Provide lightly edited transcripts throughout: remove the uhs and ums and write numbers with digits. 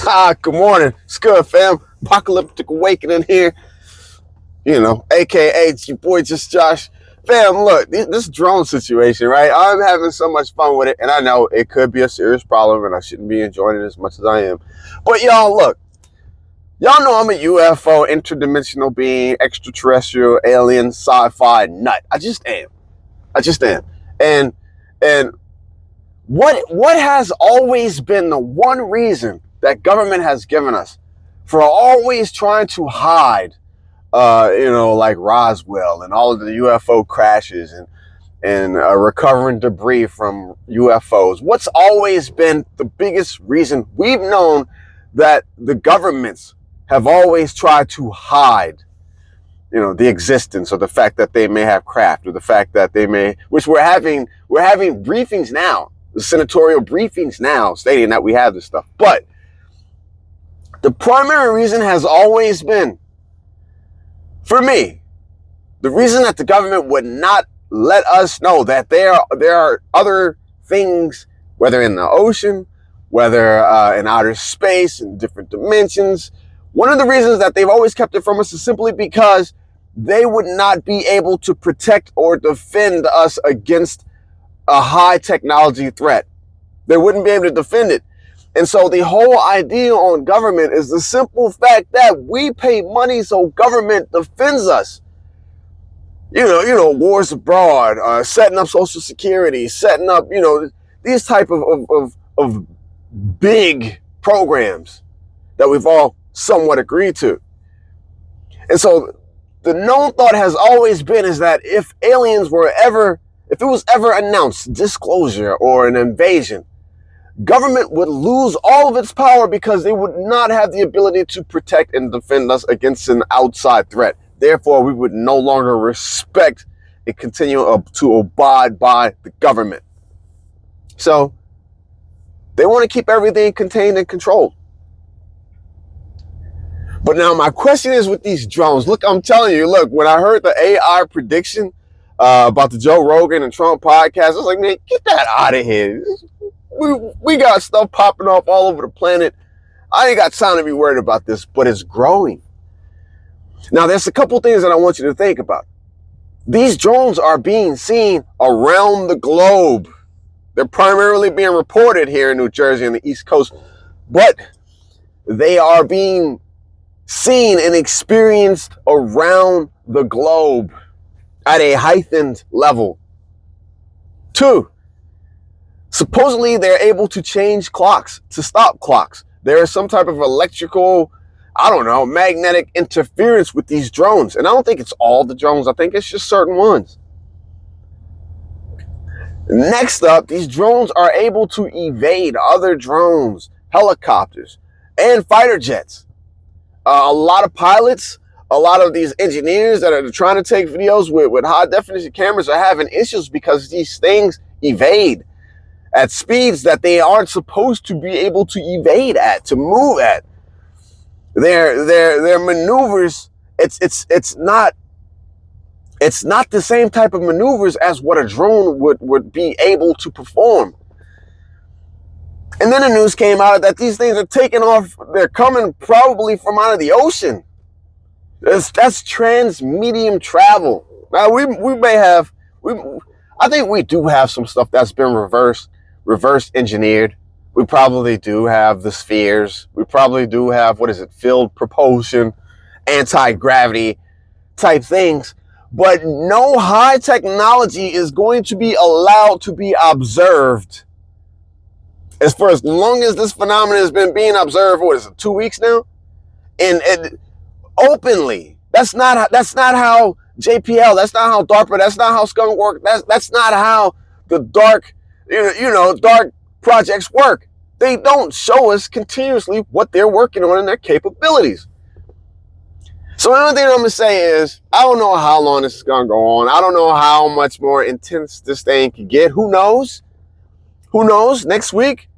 Good morning. It's good, fam. Apocalyptic Awakening here. AKA it's your boy Just Josh. Fam, look, this drone situation, right? I'm having so much fun with it, and I know it could be a serious problem, and I shouldn't be enjoying it as much as I am. But y'all, look, y'all know I'm a UFO, interdimensional being, extraterrestrial, alien, sci-fi nut. I just am. And and what has always been the one reason that government has given us for always trying to hide, like Roswell and all of the UFO crashes and recovering debris from UFOs? What's always been the biggest reason we've known that the governments have always tried to hide, the existence or the fact that they may have craft, or the fact that they may, which we're having briefings now, the senatorial briefings now stating that we have this stuff. But the primary reason has always been, for me, the reason that the government would not let us know that there are other things, whether in the ocean, whether in outer space, in different dimensions. One of the reasons that they've always kept it from us is simply because they would not be able to protect or defend us against a high technology threat. They wouldn't be able to defend it. And so the whole idea on government is the simple fact that we pay money so government defends us. Wars abroad, setting up Social Security, setting up, these type of big programs that we've all somewhat agreed to. And so the known thought has always been is that if it was ever announced disclosure or an invasion, government would lose all of its power because they would not have the ability to protect and defend us against an outside threat. Therefore, we would no longer respect and continue to abide by the government. So they want to keep everything contained and controlled. But now my question is with these drones. Look, I'm telling you, when I heard the AI prediction about the Joe Rogan and Trump podcast, I was like, man, get that out of here. We got stuff popping off all over the planet. I ain't got time to be worried about this, but it's growing. Now, there's a couple things that I want you to think about. These drones are being seen around the globe. They're primarily being reported here in New Jersey and the East Coast, but they are being seen and experienced around the globe at a heightened level. 2, supposedly they're able to change clocks, to stop clocks. There is some type of electrical, magnetic interference with these drones. And I don't think it's all the drones. I think it's just certain ones. Next up, these drones are able to evade other drones, helicopters, and fighter jets. A lot of pilots, a lot of these engineers that are trying to take videos with high definition cameras are having issues because these things evade at speeds that they aren't supposed to be able to evade at, to move at. Their maneuvers, it's not the same type of maneuvers as what a drone would be able to perform. And then the news came out that these things are taking off. They're coming probably from out of the ocean. That's transmedium travel. Now I think we do have some stuff that's been reverse engineered. We probably do have the spheres. We probably do have, field propulsion, anti-gravity type things. But no high technology is going to be allowed to be observed. For as long as this phenomenon has been being observed, 2 weeks now? And openly. That's not how JPL, that's not how DARPA, that's not how Skunk work, that's not how the dark projects work. They don't show us continuously what they're working on and their capabilities. So the only thing I'm going to say is, I don't know how long this is going to go on. I don't know how much more intense this thing could get. Who knows? Next week,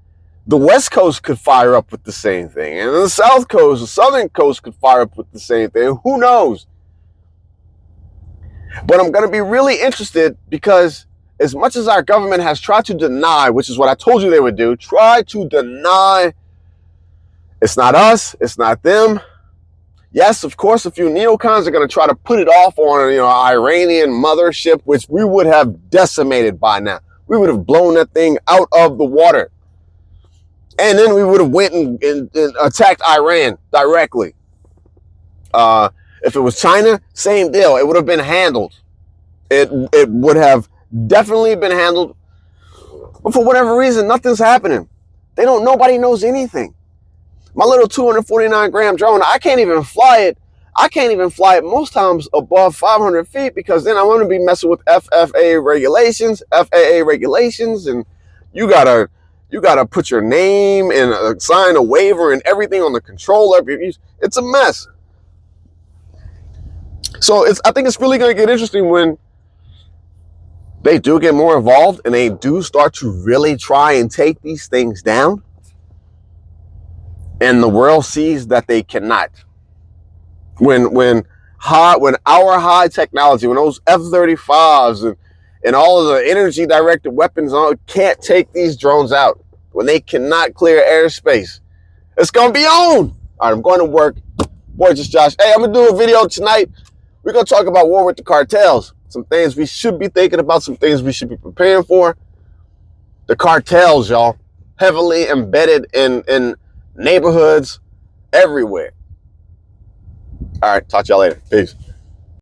the West Coast could fire up with the same thing. And the South Coast, the Southern Coast could fire up with the same thing. Who knows? But I'm going to be really interested because as much as our government has tried to deny, which is what I told you they would do, try to deny It's not us. It's not them. Yes, of course, a few neocons are going to try to put it off on, an Iranian mothership, which we would have decimated by now. We would have blown that thing out of the water. And then we would have went and attacked Iran directly. If it was China, same deal. It would have been handled. It would have definitely been handled. But for whatever reason, nothing's happening. Nobody knows anything. My little 249-gram drone, I can't even fly it. I can't even fly it most times above 500 feet because then I'm going to be messing with FAA regulations, and you gotta put your name and sign a waiver and everything on the controller. It's a mess. So I think it's really going to get interesting when they do get more involved and they do start to really try and take these things down. And the world sees that they cannot. When our high technology, when those F-35s and all of the energy directed weapons can't take these drones out, when they cannot clear airspace, it's gonna be on. All right, I'm going to work. Boy, just Josh. Hey, I'm gonna do a video tonight. We're gonna talk about war with the cartels. Some things we should be thinking about, some things we should be preparing for. The cartels, y'all, heavily embedded in neighborhoods everywhere. All right, talk to y'all later. Peace.